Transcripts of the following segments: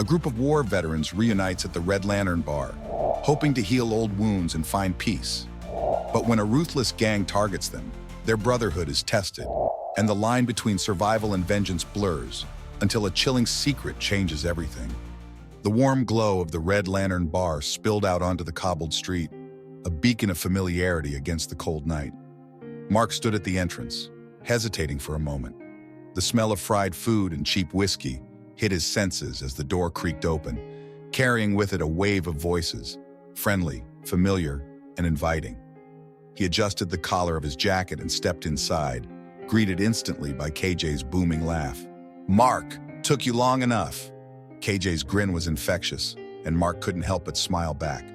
A group of war veterans reunites at the Red Lantern Bar, hoping to heal old wounds and find peace. But when a ruthless gang targets them, their brotherhood is tested, and the line between survival and vengeance blurs until a chilling secret changes everything. The warm glow of the Red Lantern Bar spilled out onto the cobbled street, a beacon of familiarity against the cold night. Mark stood at the entrance, hesitating for a moment. The smell of fried food and cheap whiskey hit his senses as the door creaked open, carrying with it a wave of voices, friendly, familiar, and inviting. He adjusted the collar of his jacket and stepped inside, greeted instantly by KJ's booming laugh. "Mark, took you long enough." KJ's grin was infectious, and Mark couldn't help but smile back.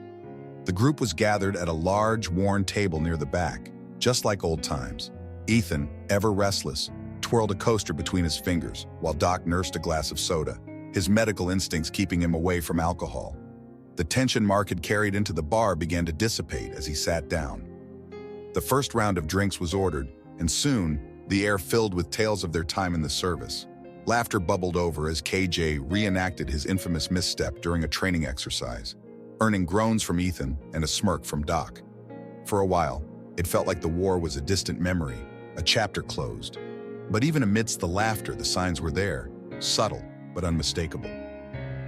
The group was gathered at a large, worn table near the back, just like old times. Ethan, ever restless, twirled a coaster between his fingers, while Doc nursed a glass of soda, his medical instincts keeping him away from alcohol. The tension Mark had carried into the bar began to dissipate as he sat down. The first round of drinks was ordered, and soon, the air filled with tales of their time in the service. Laughter bubbled over as KJ reenacted his infamous misstep during a training exercise, earning groans from Ethan and a smirk from Doc. For a while, it felt like the war was a distant memory, a chapter closed. But even amidst the laughter, the signs were there, subtle but unmistakable.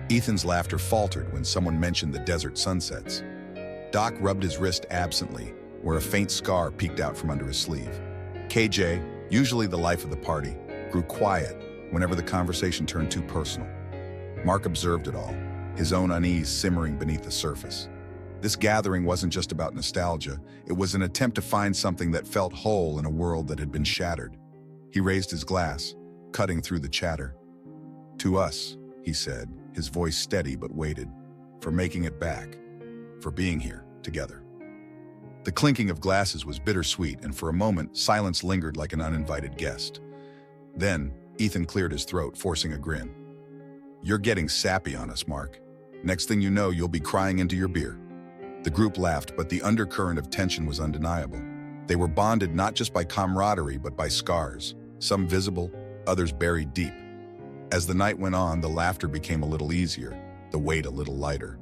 Ethan's laughter faltered when someone mentioned the desert sunsets. Doc rubbed his wrist absently, where a faint scar peeked out from under his sleeve. KJ, usually the life of the party, grew quiet whenever the conversation turned too personal. Mark observed it all, his own unease simmering beneath the surface. This gathering wasn't just about nostalgia, it was an attempt to find something that felt whole in a world that had been shattered. He raised his glass, cutting through the chatter. "To us," he said, his voice steady but weighted, "for making it back, for being here together." The clinking of glasses was bittersweet, and for a moment, silence lingered like an uninvited guest. Then, Ethan cleared his throat, forcing a grin. "You're getting sappy on us, Mark. Next thing you know, you'll be crying into your beer." The group laughed, but the undercurrent of tension was undeniable. They were bonded not just by camaraderie, but by scars, some visible, others buried deep. As the night went on, the laughter became a little easier, the weight a little lighter.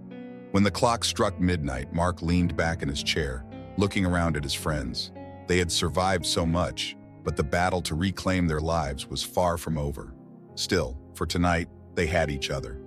When the clock struck midnight, Mark leaned back in his chair, looking around at his friends. They had survived so much, but the battle to reclaim their lives was far from over. Still, for tonight, they had each other.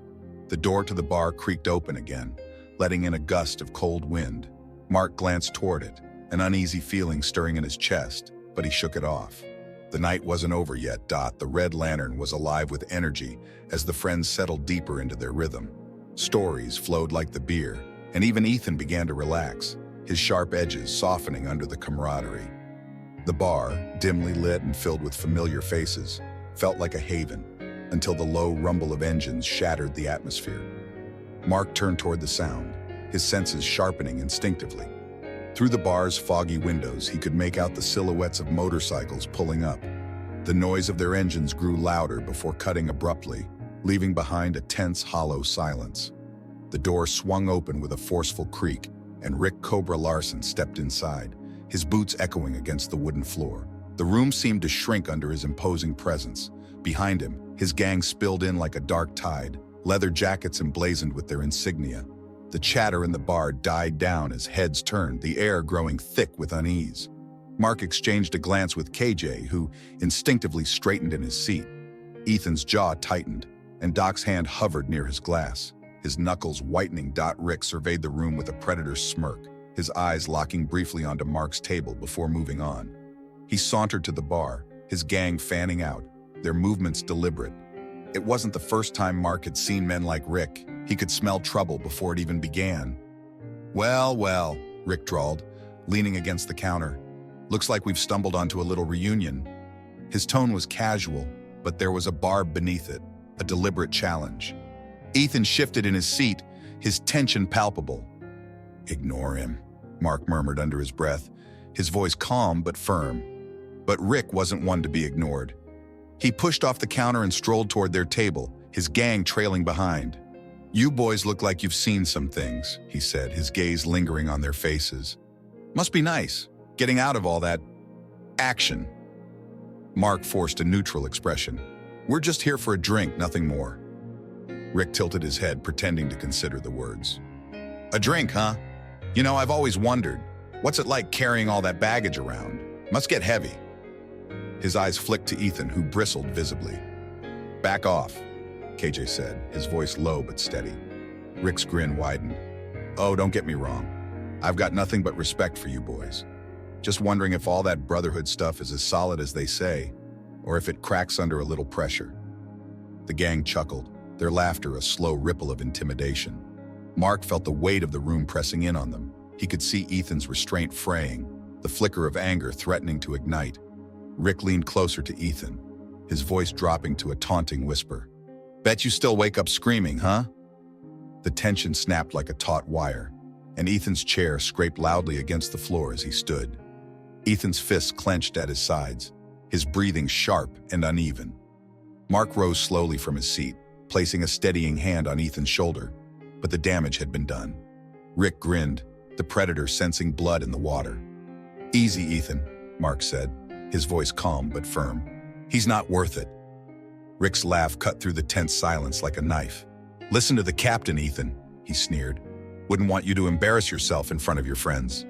The door to the bar creaked open again, letting in a gust of cold wind. Mark glanced toward it, an uneasy feeling stirring in his chest, but he shook it off. The night wasn't over yet. The Red Lantern was alive with energy as the friends settled deeper into their rhythm. Stories flowed like the beer, and even Ethan began to relax, his sharp edges softening under the camaraderie. The bar, dimly lit and filled with familiar faces, felt like a haven, until the low rumble of engines shattered the atmosphere. Mark turned toward the sound, his senses sharpening instinctively. Through the bar's foggy windows, he could make out the silhouettes of motorcycles pulling up. The noise of their engines grew louder before cutting abruptly, leaving behind a tense, hollow silence. The door swung open with a forceful creak, and Rick Cobra Larson stepped inside, his boots echoing against the wooden floor. The room seemed to shrink under his imposing presence. Behind him, his gang spilled in like a dark tide, leather jackets emblazoned with their insignia. The chatter in the bar died down as heads turned, the air growing thick with unease. Mark exchanged a glance with KJ, who instinctively straightened in his seat. Ethan's jaw tightened, and Doc's hand hovered near his glass, his knuckles whitening. Rick surveyed the room with a predator's smirk, his eyes locking briefly onto Mark's table before moving on. He sauntered to the bar, his gang fanning out, their movements deliberate. It wasn't the first time Mark had seen men like Rick. He could smell trouble before it even began. Well, Rick drawled, leaning against the counter. "Looks like we've stumbled onto a little reunion." His tone was casual, but there was a barb beneath it, a deliberate challenge. Ethan shifted in his seat, his tension palpable. "Ignore him," Mark murmured under his breath, his voice calm but firm. But Rick wasn't one to be ignored. He pushed off the counter and strolled toward their table, his gang trailing behind. "You boys look like you've seen some things," he said, his gaze lingering on their faces. "Must be nice, getting out of all that action." Mark forced a neutral expression. "We're just here for a drink, nothing more." Rick tilted his head, pretending to consider the words. A drink, huh? You know, I've always wondered, what's it like carrying all that baggage around? Must get heavy. His eyes flicked to Ethan, who bristled visibly. Back off, KJ said, his voice low but steady. Rick's grin widened. Oh, don't get me wrong. I've got nothing but respect for you boys. Just wondering if all that brotherhood stuff is as solid as they say, or if it cracks under a little pressure. The gang chuckled, their laughter a slow ripple of intimidation. Mark felt the weight of the room pressing in on them. He could see Ethan's restraint fraying, the flicker of anger threatening to ignite. Rick leaned closer to Ethan, his voice dropping to a taunting whisper. Bet you still wake up screaming, huh? The tension snapped like a taut wire, and Ethan's chair scraped loudly against the floor as he stood. Ethan's fists clenched at his sides, his breathing sharp and uneven. Mark rose slowly from his seat, placing a steadying hand on Ethan's shoulder, but the damage had been done. Rick grinned, the predator sensing blood in the water. Easy, Ethan, Mark said, his voice calm but firm. He's not worth it. Rick's laugh cut through the tense silence like a knife. Listen to the captain, Ethan, he sneered. Wouldn't want you to embarrass yourself in front of your friends.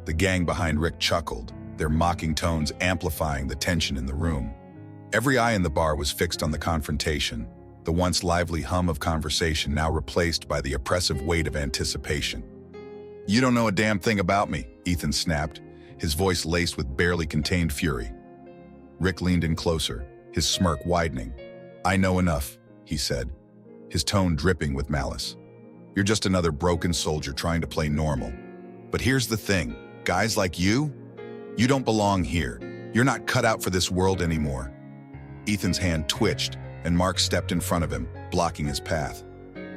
The gang behind Rick chuckled, their mocking tones amplifying the tension in the room. Every eye in the bar was fixed on the confrontation, the once lively hum of conversation now replaced by the oppressive weight of anticipation. You don't know a damn thing about me, Ethan snapped, his voice laced with barely contained fury. Rick leaned in closer, his smirk widening. I know enough, he said, his tone dripping with malice. You're just another broken soldier trying to play normal. But here's the thing, guys like you don't belong here. You're not cut out for this world anymore. Ethan's hand twitched, and Mark stepped in front of him, blocking his path.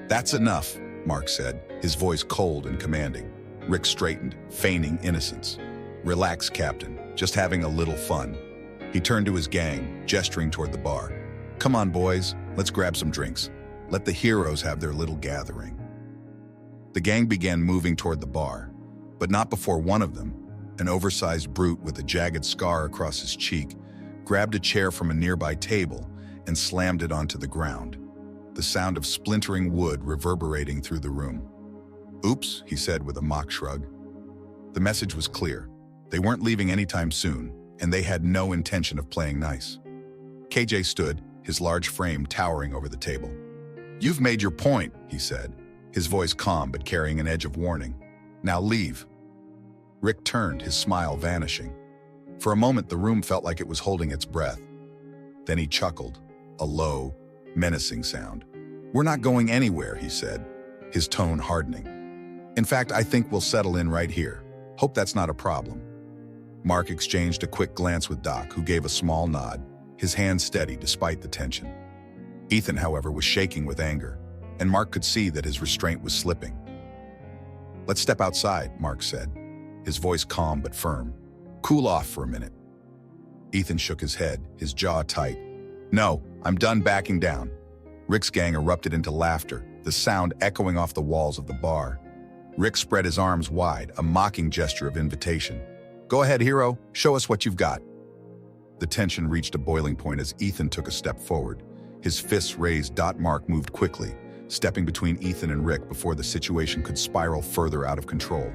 That's enough, Mark said, his voice cold and commanding. Rick straightened, feigning innocence. Relax, Captain, just having a little fun. He turned to his gang, gesturing toward the bar. Come on, boys, let's grab some drinks. Let the heroes have their little gathering. The gang began moving toward the bar, but not before one of them, an oversized brute with a jagged scar across his cheek, grabbed a chair from a nearby table and slammed it onto the ground, the sound of splintering wood reverberating through the room. Oops, he said with a mock shrug. The message was clear. They weren't leaving anytime soon, and they had no intention of playing nice. KJ stood, his large frame towering over the table. You've made your point, he said, his voice calm but carrying an edge of warning. Now leave. Rick turned, his smile vanishing. For a moment, the room felt like it was holding its breath. Then he chuckled, a low, menacing sound. We're not going anywhere, he said, his tone hardening. In fact, I think we'll settle in right here. Hope that's not a problem. Mark exchanged a quick glance with Doc, who gave a small nod, his hand steady despite the tension. Ethan, however, was shaking with anger, and Mark could see that his restraint was slipping. Let's step outside, Mark said, his voice calm but firm. Cool off for a minute. Ethan shook his head, his jaw tight. No, I'm done backing down. Rick's gang erupted into laughter, the sound echoing off the walls of the bar. Rick spread his arms wide, a mocking gesture of invitation. Go ahead, hero, show us what you've got. The tension reached a boiling point as Ethan took a step forward. His fists raised. Mark moved quickly, stepping between Ethan and Rick before the situation could spiral further out of control.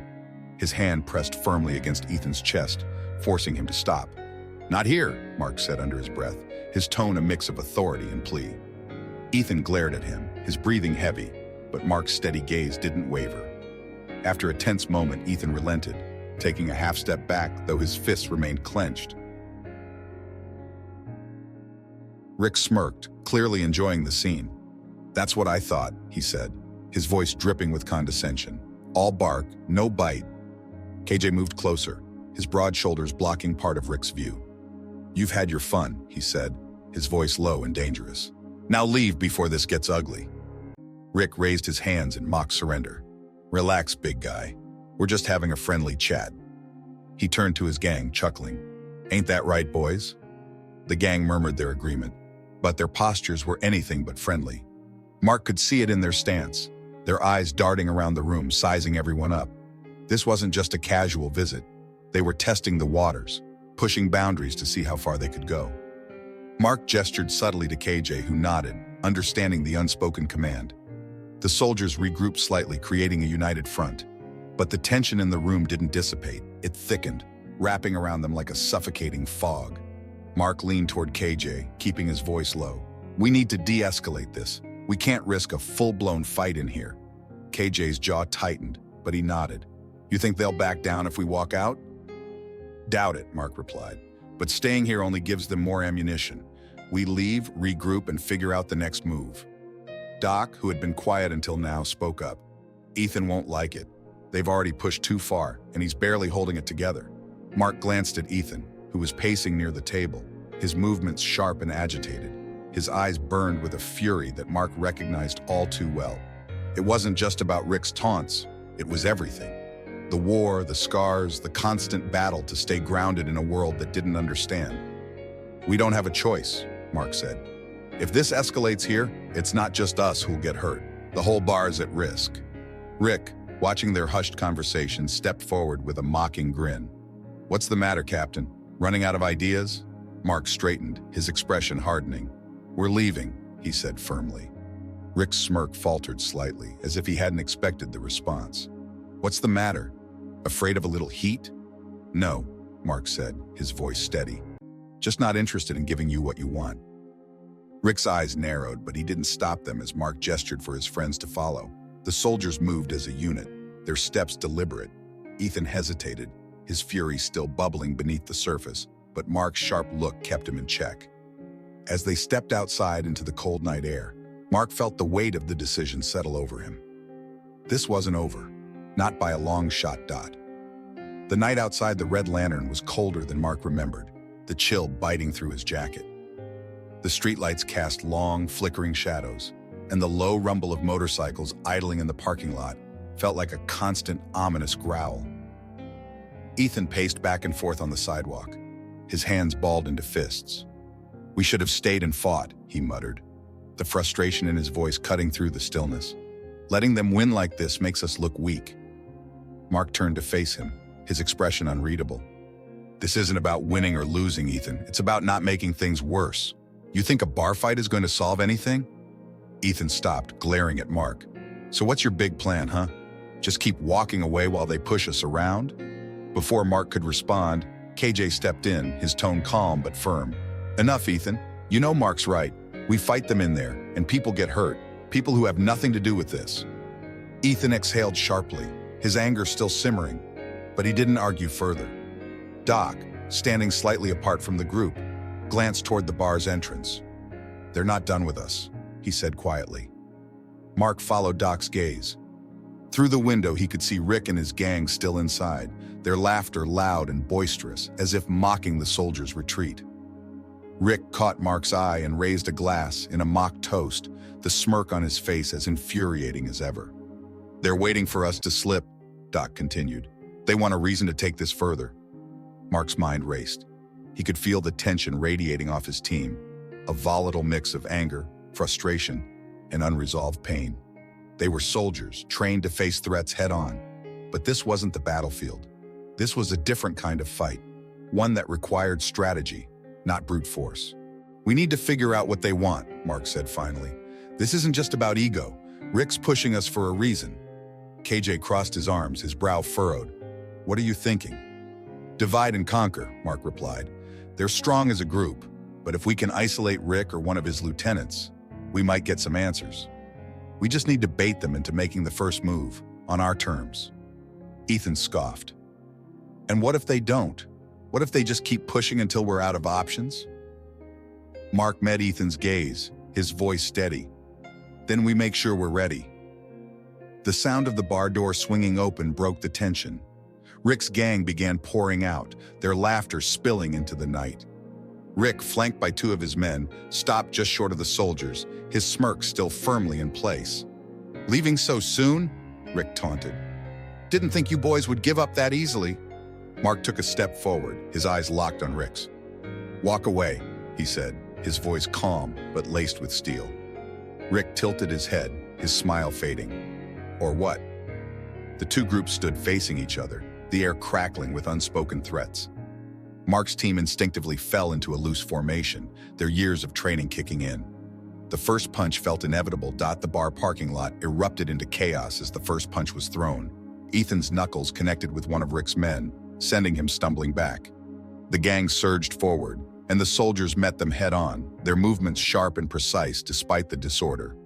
His hand pressed firmly against Ethan's chest, forcing him to stop. Not here, Mark said under his breath, his tone a mix of authority and plea. Ethan glared at him, his breathing heavy, but Mark's steady gaze didn't waver. After a tense moment, Ethan relented, taking a half step back, though his fists remained clenched. Rick smirked, clearly enjoying the scene. That's what I thought, he said, his voice dripping with condescension. All bark, no bite. KJ moved closer, his broad shoulders blocking part of Rick's view. You've had your fun, he said, his voice low and dangerous. Now leave before this gets ugly. Rick raised his hands in mock surrender. Relax, big guy. We're just having a friendly chat. He turned to his gang, chuckling. Ain't that right, boys? The gang murmured their agreement, but their postures were anything but friendly. Mark could see it in their stance, their eyes darting around the room, sizing everyone up. This wasn't just a casual visit. They were testing the waters, pushing boundaries to see how far they could go. Mark gestured subtly to KJ, who nodded, understanding the unspoken command. The soldiers regrouped slightly, creating a united front. But the tension in the room didn't dissipate. It thickened, wrapping around them like a suffocating fog. Mark leaned toward KJ, keeping his voice low. "We need to de-escalate this. We can't risk a full-blown fight in here." KJ's jaw tightened, but he nodded. "You think they'll back down if we walk out?" "Doubt it," Mark replied. "But staying here only gives them more ammunition. We leave, regroup, and figure out the next move." Doc, who had been quiet until now, spoke up. "Ethan won't like it. They've already pushed too far, and he's barely holding it together." Mark glanced at Ethan, who was pacing near the table, his movements sharp and agitated. His eyes burned with a fury that Mark recognized all too well. It wasn't just about Rick's taunts, it was everything. The war, the scars, the constant battle to stay grounded in a world that didn't understand. "We don't have a choice," Mark said. "If this escalates here, it's not just us who'll get hurt. The whole bar's at risk." Rick, watching their hushed conversation, stepped forward with a mocking grin. "What's the matter, Captain? Running out of ideas?" Mark straightened, his expression hardening. "We're leaving," he said firmly. Rick's smirk faltered slightly, as if he hadn't expected the response. "What's the matter? Afraid of a little heat?" "No," Mark said, his voice steady. "Just not interested in giving you what you want." Rick's eyes narrowed, but he didn't stop them as Mark gestured for his friends to follow. The soldiers moved as a unit, their steps deliberate. Ethan hesitated, his fury still bubbling beneath the surface, but Mark's sharp look kept him in check. As they stepped outside into the cold night air, Mark felt the weight of the decision settle over him. This wasn't over, not by a long shot. The night outside the Red Lantern was colder than Mark remembered, the chill biting through his jacket. The streetlights cast long, flickering shadows, and the low rumble of motorcycles idling in the parking lot felt like a constant, ominous growl. Ethan paced back and forth on the sidewalk, his hands balled into fists. "We should have stayed and fought," he muttered, the frustration in his voice cutting through the stillness. "Letting them win like this makes us look weak." Mark turned to face him, his expression unreadable. "This isn't about winning or losing, Ethan. It's about not making things worse. You think a bar fight is going to solve anything?" Ethan stopped, glaring at Mark. "So what's your big plan, huh? Just keep walking away while they push us around?" Before Mark could respond, KJ stepped in, his tone calm but firm. "Enough, Ethan. You know Mark's right. We fight them in there, and people get hurt. People who have nothing to do with this." Ethan exhaled sharply, his anger still simmering, but he didn't argue further. Doc, standing slightly apart from the group, glanced toward the bar's entrance. "They're not done with us," he said quietly. Mark followed Doc's gaze. Through the window, he could see Rick and his gang still inside, their laughter loud and boisterous, as if mocking the soldiers' retreat. Rick caught Mark's eye and raised a glass in a mock toast, the smirk on his face as infuriating as ever. "They're waiting for us to slip," Doc continued. "They want a reason to take this further." Mark's mind raced. He could feel the tension radiating off his team, a volatile mix of anger, frustration, and unresolved pain. They were soldiers, trained to face threats head-on. But this wasn't the battlefield. This was a different kind of fight, one that required strategy, not brute force. "We need to figure out what they want," Mark said finally. "This isn't just about ego. Rick's pushing us for a reason." KJ crossed his arms, his brow furrowed. "What are you thinking?" "Divide and conquer," Mark replied. "They're strong as a group, but if we can isolate Rick or one of his lieutenants, we might get some answers. We just need to bait them into making the first move, on our terms." Ethan scoffed. "And what if they don't? What if they just keep pushing until we're out of options?" Mark met Ethan's gaze, his voice steady. "Then we make sure we're ready." The sound of the bar door swinging open broke the tension. Rick's gang began pouring out, their laughter spilling into the night. Rick, flanked by two of his men, stopped just short of the soldiers, his smirk still firmly in place. "Leaving so soon?" Rick taunted. "Didn't think you boys would give up that easily." Mark took a step forward, his eyes locked on Rick's. "Walk away," he said, his voice calm but laced with steel. Rick tilted his head, his smile fading. "Or what?" The two groups stood facing each other, the air crackling with unspoken threats. Mark's team instinctively fell into a loose formation, their years of training kicking in. The first punch felt inevitable. The bar parking lot erupted into chaos as the first punch was thrown. Ethan's knuckles connected with one of Rick's men, sending him stumbling back. The gang surged forward, and the soldiers met them head-on, their movements sharp and precise despite the disorder.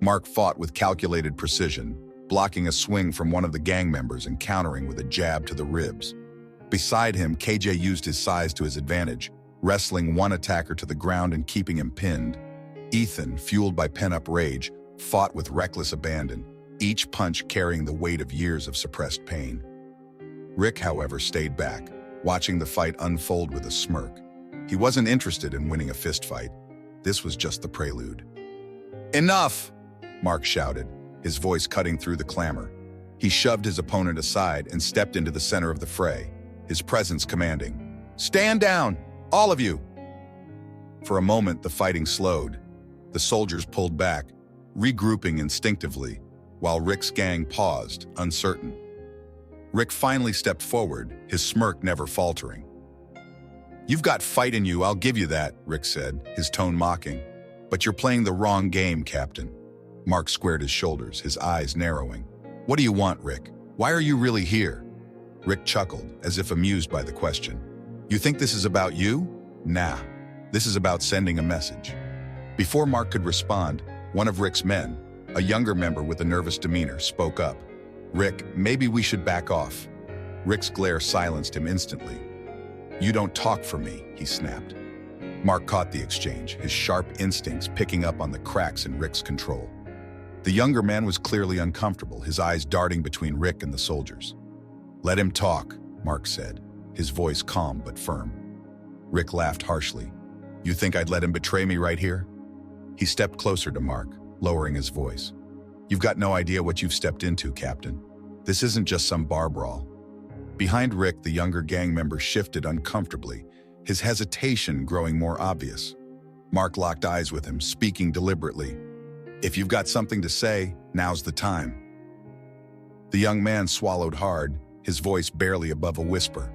Mark fought with calculated precision, blocking a swing from one of the gang members and countering with a jab to the ribs. Beside him, KJ used his size to his advantage, wrestling one attacker to the ground and keeping him pinned. Ethan, fueled by pent-up rage, fought with reckless abandon, each punch carrying the weight of years of suppressed pain. Rick, however, stayed back, watching the fight unfold with a smirk. He wasn't interested in winning a fistfight. This was just the prelude. "Enough!" Mark shouted, his voice cutting through the clamor. He shoved his opponent aside and stepped into the center of the fray, his presence commanding. "Stand down, all of you!" For a moment, the fighting slowed. The soldiers pulled back, regrouping instinctively, while Rick's gang paused, uncertain. Rick finally stepped forward, his smirk never faltering. "You've got fight in you, I'll give you that," Rick said, his tone mocking. "But you're playing the wrong game, Captain." Mark squared his shoulders, his eyes narrowing. "What do you want, Rick? Why are you really here?" Rick chuckled, as if amused by the question. "You think this is about you? Nah, this is about sending a message." Before Mark could respond, one of Rick's men, a younger member with a nervous demeanor, spoke up. "Rick, maybe we should back off." Rick's glare silenced him instantly. "You don't talk for me," he snapped. Mark caught the exchange, his sharp instincts picking up on the cracks in Rick's control. The younger man was clearly uncomfortable, his eyes darting between Rick and the soldiers. "Let him talk," Mark said, his voice calm but firm. Rick laughed harshly. "You think I'd let him betray me right here?" He stepped closer to Mark, lowering his voice. "You've got no idea what you've stepped into, Captain. This isn't just some bar brawl." Behind Rick, the younger gang member shifted uncomfortably, his hesitation growing more obvious. Mark locked eyes with him, speaking deliberately. "If you've got something to say, now's the time." The young man swallowed hard, his voice barely above a whisper.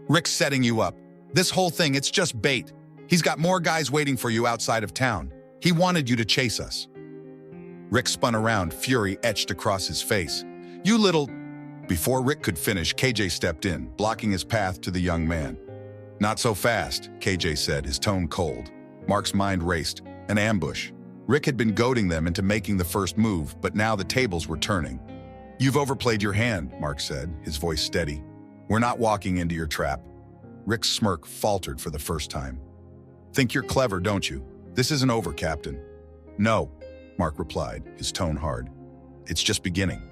"Rick's setting you up. This whole thing, it's just bait. He's got more guys waiting for you outside of town. He wanted you to chase us." Rick spun around, fury etched across his face. "You little—" Before Rick could finish, KJ stepped in, blocking his path to the young man. "Not so fast," KJ said, his tone cold. Mark's mind raced. An ambush. Rick had been goading them into making the first move, but now the tables were turning. "You've overplayed your hand," Mark said, his voice steady. "We're not walking into your trap." Rick's smirk faltered for the first time. "Think you're clever, don't you? This isn't over, Captain." "No," Mark replied, his tone hard. "It's just beginning."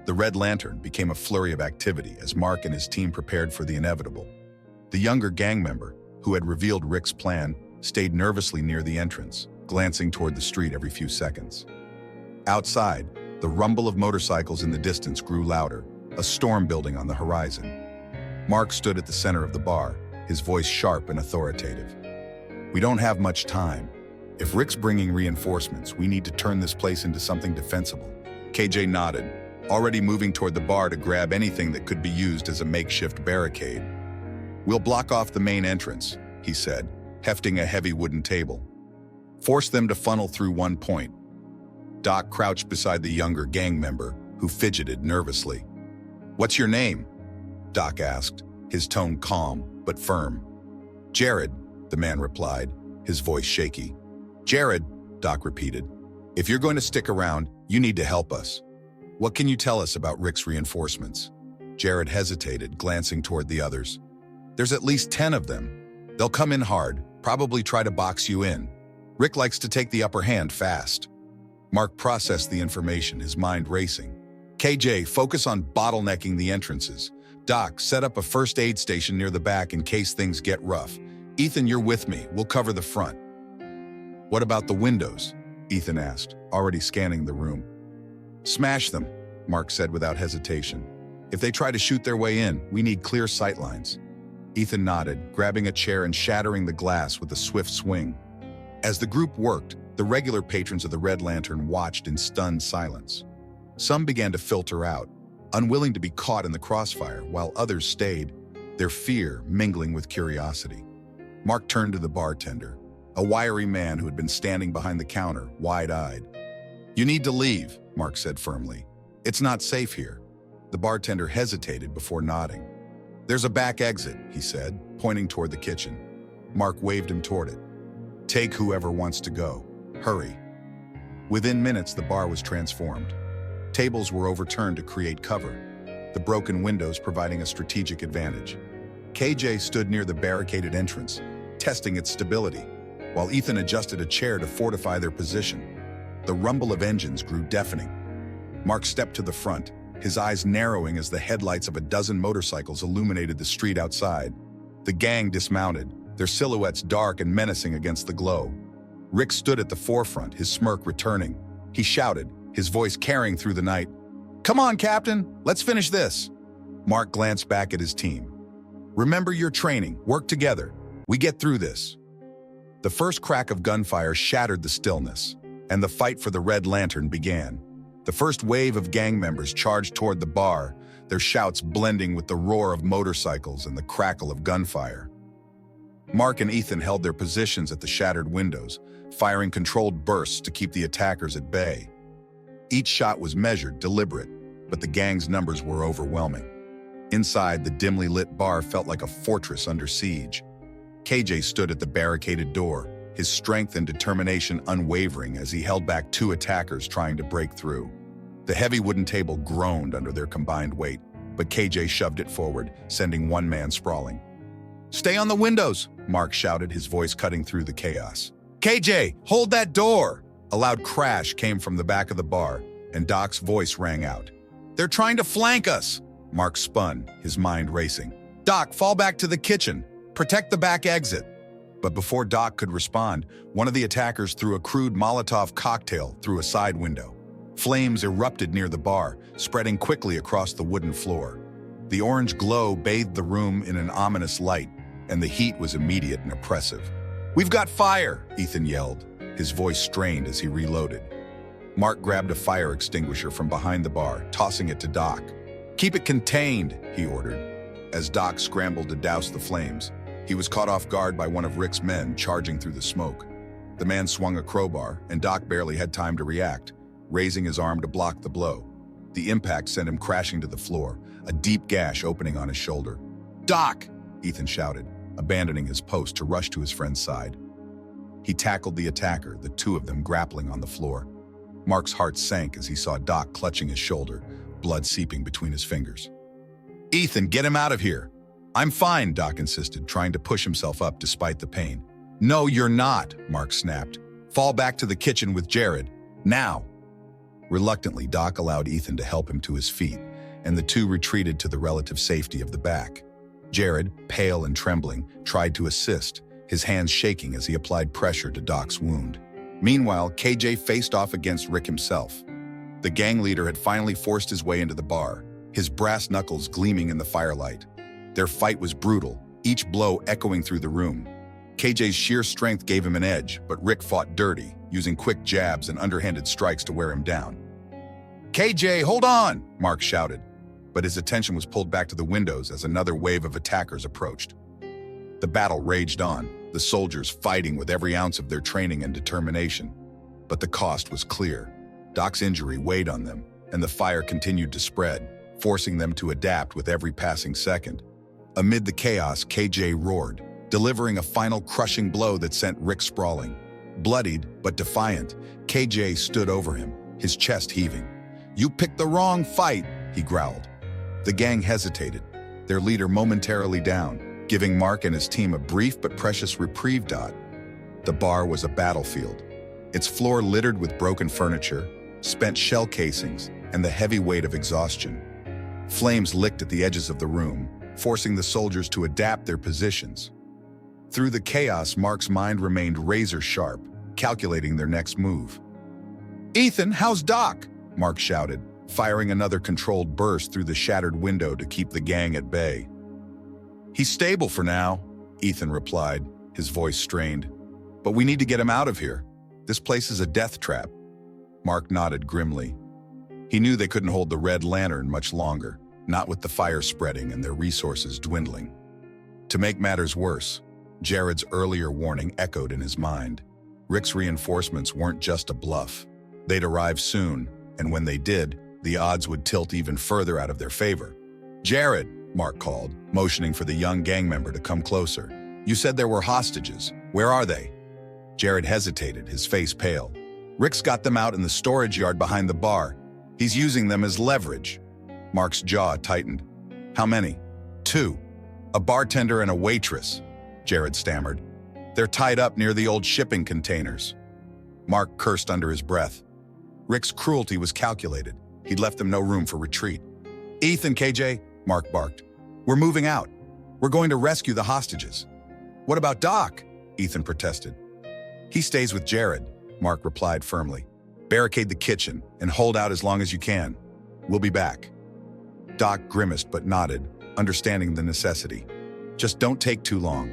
The Red Lantern became a flurry of activity as Mark and his team prepared for the inevitable. The younger gang member, who had revealed Rick's plan, stayed nervously near the entrance, glancing toward the street every few seconds. Outside, the rumble of motorcycles in the distance grew louder, a storm building on the horizon. Mark stood at the center of the bar, his voice sharp and authoritative. "We don't have much time. If Rick's bringing reinforcements, we need to turn this place into something defensible." KJ nodded, already moving toward the bar to grab anything that could be used as a makeshift barricade. "We'll block off the main entrance," he said, hefting a heavy wooden table. "Force them to funnel through one point." Doc crouched beside the younger gang member, who fidgeted nervously. "What's your name?" Doc asked, his tone calm but firm. "Jared," the man replied, his voice shaky. "Jared," Doc repeated. "If you're going to stick around, you need to help us. What can you tell us about Rick's reinforcements?" Jared hesitated, glancing toward the others. "There's at least 10 of them. They'll come in hard, probably try to box you in. Rick likes to take the upper hand fast." Mark processed the information, his mind racing. "KJ, focus on bottlenecking the entrances. Doc, set up a first aid station near the back in case things get rough. Ethan, you're with me. We'll cover the front." "What about the windows?" Ethan asked, already scanning the room. "Smash them," Mark said without hesitation. "If they try to shoot their way in, we need clear sight lines." Ethan nodded, grabbing a chair and shattering the glass with a swift swing. As the group worked, the regular patrons of the Red Lantern watched in stunned silence. Some began to filter out, unwilling to be caught in the crossfire, while others stayed, their fear mingling with curiosity. Mark turned to the bartender, a wiry man who had been standing behind the counter, wide-eyed. "You need to leave," Mark said firmly. "It's not safe here." The bartender hesitated before nodding. "There's a back exit," he said, pointing toward the kitchen. Mark waved him toward it. "Take whoever wants to go. Hurry." Within minutes, the bar was transformed. Tables were overturned to create cover, the broken windows providing a strategic advantage. KJ stood near the barricaded entrance, testing its stability, while Ethan adjusted a chair to fortify their position. The rumble of engines grew deafening. Mark stepped to the front, his eyes narrowing as the headlights of a dozen motorcycles illuminated the street outside. The gang dismounted, their silhouettes dark and menacing against the glow. Rick stood at the forefront, his smirk returning. He shouted, his voice carrying through the night, "Come on, Captain, let's finish this." Mark glanced back at his team. "Remember your training, work together. We get through this." The first crack of gunfire shattered the stillness, and the fight for the Red Lantern began. The first wave of gang members charged toward the bar, their shouts blending with the roar of motorcycles and the crackle of gunfire. Mark and Ethan held their positions at the shattered windows, firing controlled bursts to keep the attackers at bay. Each shot was measured, deliberate, but the gang's numbers were overwhelming. Inside, the dimly lit bar felt like a fortress under siege. KJ stood at the barricaded door, his strength and determination unwavering as he held back two attackers trying to break through. The heavy wooden table groaned under their combined weight, but KJ shoved it forward, sending one man sprawling. "Stay on the windows," Mark shouted, his voice cutting through the chaos. "KJ, hold that door!" A loud crash came from the back of the bar, and Doc's voice rang out. "They're trying to flank us!" Mark spun, his mind racing. "Doc, fall back to the kitchen. Protect the back exit." But before Doc could respond, one of the attackers threw a crude Molotov cocktail through a side window. Flames erupted near the bar, spreading quickly across the wooden floor. The orange glow bathed the room in an ominous light, and the heat was immediate and oppressive. "We've got fire!" Ethan yelled, his voice strained as he reloaded. Mark grabbed a fire extinguisher from behind the bar, tossing it to Doc. "Keep it contained," he ordered. As Doc scrambled to douse the flames, he was caught off guard by one of Rick's men charging through the smoke. The man swung a crowbar, and Doc barely had time to react, raising his arm to block the blow. The impact sent him crashing to the floor, a deep gash opening on his shoulder. "Doc!" Ethan shouted, abandoning his post to rush to his friend's side. He tackled the attacker, the two of them grappling on the floor. Mark's heart sank as he saw Doc clutching his shoulder, blood seeping between his fingers. "Ethan, get him out of here!" "I'm fine," Doc insisted, trying to push himself up despite the pain. "No, you're not," Mark snapped. "Fall back to the kitchen with Jared. Now!" Reluctantly, Doc allowed Ethan to help him to his feet, and the two retreated to the relative safety of the back. Jared, pale and trembling, tried to assist, his hands shaking as he applied pressure to Doc's wound. Meanwhile, KJ faced off against Rick himself. The gang leader had finally forced his way into the bar, his brass knuckles gleaming in the firelight. Their fight was brutal, each blow echoing through the room. KJ's sheer strength gave him an edge, but Rick fought dirty, using quick jabs and underhanded strikes to wear him down. "KJ, hold on!" Mark shouted, but his attention was pulled back to the windows as another wave of attackers approached. The battle raged on, the soldiers fighting with every ounce of their training and determination. But the cost was clear. Doc's injury weighed on them, and the fire continued to spread, forcing them to adapt with every passing second. Amid the chaos, KJ roared, delivering a final crushing blow that sent Rick sprawling. Bloodied but defiant, KJ stood over him, his chest heaving. "You picked the wrong fight," he growled. The gang hesitated, their leader momentarily down, giving Mark and his team a brief but precious reprieve. The bar was a battlefield, its floor littered with broken furniture, spent shell casings, and the heavy weight of exhaustion. Flames licked at the edges of the room, forcing the soldiers to adapt their positions. Through the chaos, Mark's mind remained razor-sharp, calculating their next move. "Ethan, how's Doc?" Mark shouted, firing another controlled burst through the shattered window to keep the gang at bay. "He's stable for now," Ethan replied, his voice strained. "But we need to get him out of here. This place is a death trap." Mark nodded grimly. He knew they couldn't hold the Red Lantern much longer, not with the fire spreading and their resources dwindling. To make matters worse, Jared's earlier warning echoed in his mind. Rick's reinforcements weren't just a bluff. They'd arrive soon, and when they did, the odds would tilt even further out of their favor. "Jared," Mark called, motioning for the young gang member to come closer. "You said there were hostages. Where are they?" Jared hesitated, his face pale. "Rick's got them out in the storage yard behind the bar. He's using them as leverage." Mark's jaw tightened. "How many?" "Two. A bartender and a waitress," Jared stammered. "They're tied up near the old shipping containers." Mark cursed under his breath. Rick's cruelty was calculated. He'd left them no room for retreat. "Ethan, KJ," Mark barked. "We're moving out. We're going to rescue the hostages." "What about Doc?" Ethan protested. "He stays with Jared," Mark replied firmly. "Barricade the kitchen and hold out as long as you can. We'll be back." Doc grimaced but nodded, understanding the necessity. "Just don't take too long."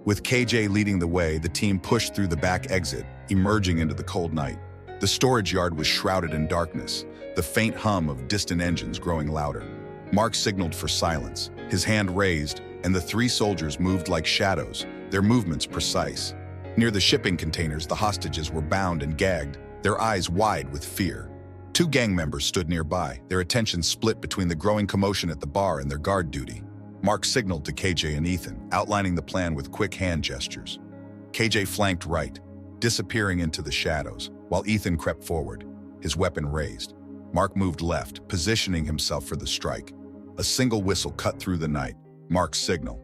With KJ leading the way, the team pushed through the back exit, emerging into the cold night. The storage yard was shrouded in darkness, the faint hum of distant engines growing louder. Mark signaled for silence, his hand raised, and the three soldiers moved like shadows, their movements precise. Near the shipping containers, the hostages were bound and gagged, their eyes wide with fear. Two gang members stood nearby, their attention split between the growing commotion at the bar and their guard duty. Mark signaled to KJ and Ethan, outlining the plan with quick hand gestures. KJ flanked right, disappearing into the shadows, while Ethan crept forward, his weapon raised. Mark moved left, positioning himself for the strike. A single whistle cut through the night, Mark's signal.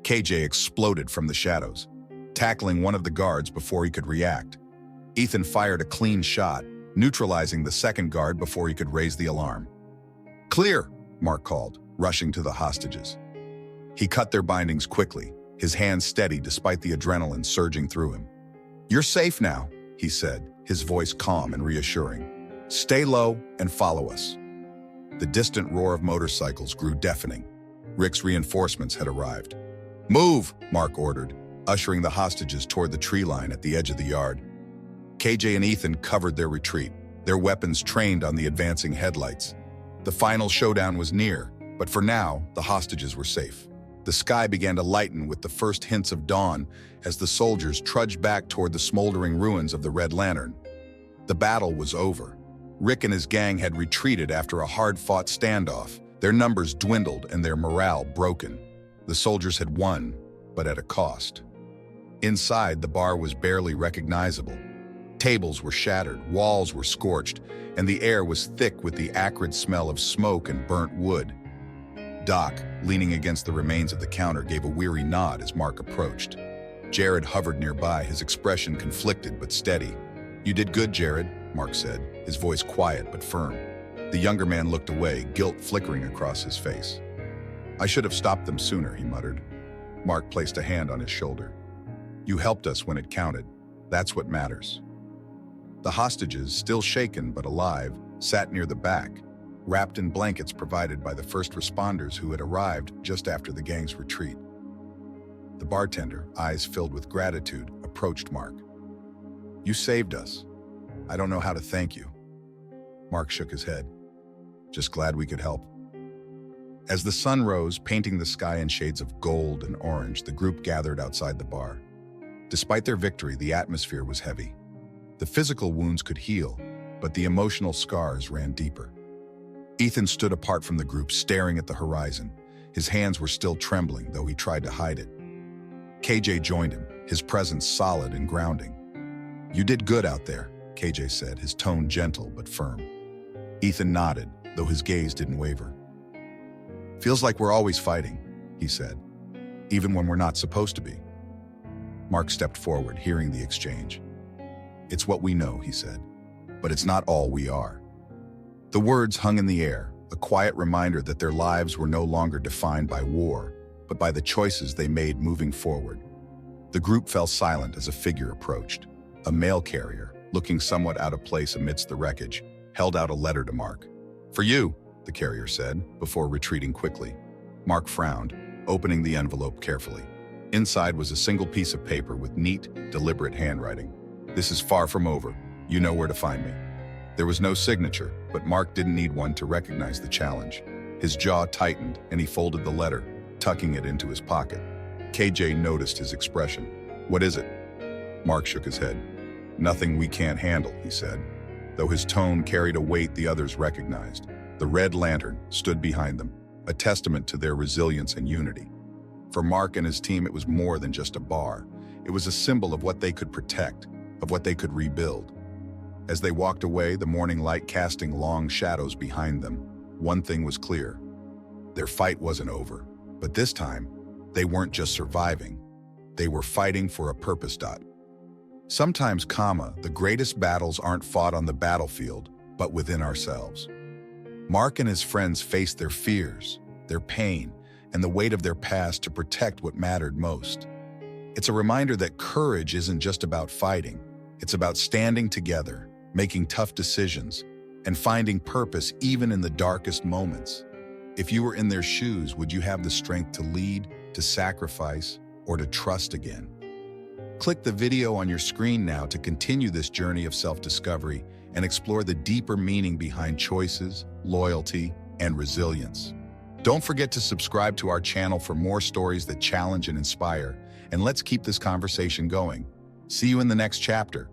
KJ exploded from the shadows, tackling one of the guards before he could react. Ethan fired a clean shot, neutralizing the second guard before he could raise the alarm. "Clear," Mark called, rushing to the hostages. He cut their bindings quickly, his hands steady despite the adrenaline surging through him. "You're safe now," he said, his voice calm and reassuring. "Stay low and follow us." The distant roar of motorcycles grew deafening. Rick's reinforcements had arrived. "Move," Mark ordered, ushering the hostages toward the tree line at the edge of the yard. KJ and Ethan covered their retreat, their weapons trained on the advancing headlights. The final showdown was near, but for now, the hostages were safe. The sky began to lighten with the first hints of dawn as the soldiers trudged back toward the smoldering ruins of the Red Lantern. The battle was over. Rick and his gang had retreated after a hard-fought standoff, their numbers dwindled and their morale broken. The soldiers had won, but at a cost. Inside, the bar was barely recognizable. Tables were shattered, walls were scorched, and the air was thick with the acrid smell of smoke and burnt wood. Doc, leaning against the remains of the counter, gave a weary nod as Mark approached. Jared hovered nearby, his expression conflicted but steady. "You did good, Jared," Mark said, his voice quiet but firm. The younger man looked away, guilt flickering across his face. "I should have stopped them sooner," he muttered. Mark placed a hand on his shoulder. "You helped us when it counted. That's what matters." The hostages, still shaken but alive, sat near the back, wrapped in blankets provided by the first responders who had arrived just after the gang's retreat. The bartender, eyes filled with gratitude, approached Mark. "You saved us. I don't know how to thank you." Mark shook his head. "Just glad we could help." As the sun rose, painting the sky in shades of gold and orange, the group gathered outside the bar. Despite their victory, the atmosphere was heavy. The physical wounds could heal, but the emotional scars ran deeper. Ethan stood apart from the group, staring at the horizon. His hands were still trembling, though he tried to hide it. KJ joined him, his presence solid and grounding. "You did good out there," KJ said, his tone gentle but firm. Ethan nodded, though his gaze didn't waver. "Feels like we're always fighting," he said, "even when we're not supposed to be." Mark stepped forward, hearing the exchange. "It's what we know," he said, "but it's not all we are." The words hung in the air, a quiet reminder that their lives were no longer defined by war, but by the choices they made moving forward. The group fell silent as a figure approached. A mail carrier, looking somewhat out of place amidst the wreckage, held out a letter to Mark. "For you," the carrier said, before retreating quickly. Mark frowned, opening the envelope carefully. Inside was a single piece of paper with neat, deliberate handwriting. "This is far from over. You know where to find me." There was no signature, but Mark didn't need one to recognize the challenge. His jaw tightened, and he folded the letter, tucking it into his pocket. KJ noticed his expression. "What is it?" Mark shook his head. "Nothing we can't handle," he said, though his tone carried a weight the others recognized. The red lantern stood behind them, a testament to their resilience and unity. For Mark and his team, it was more than just a bar. It was a symbol of what they could protect, of what they could rebuild. As they walked away, the morning light casting long shadows behind them, one thing was clear. Their fight wasn't over, but this time, they weren't just surviving. They were fighting for a purpose. Sometimes, the greatest battles aren't fought on the battlefield, but within ourselves. Mark and his friends faced their fears, their pain, and the weight of their past to protect what mattered most. It's a reminder that courage isn't just about fighting. It's about standing together, making tough decisions, and finding purpose even in the darkest moments. If you were in their shoes, would you have the strength to lead, to sacrifice, or to trust again? Click the video on your screen now to continue this journey of self-discovery and explore the deeper meaning behind choices, loyalty, and resilience. Don't forget to subscribe to our channel for more stories that challenge and inspire, and let's keep this conversation going. See you in the next chapter.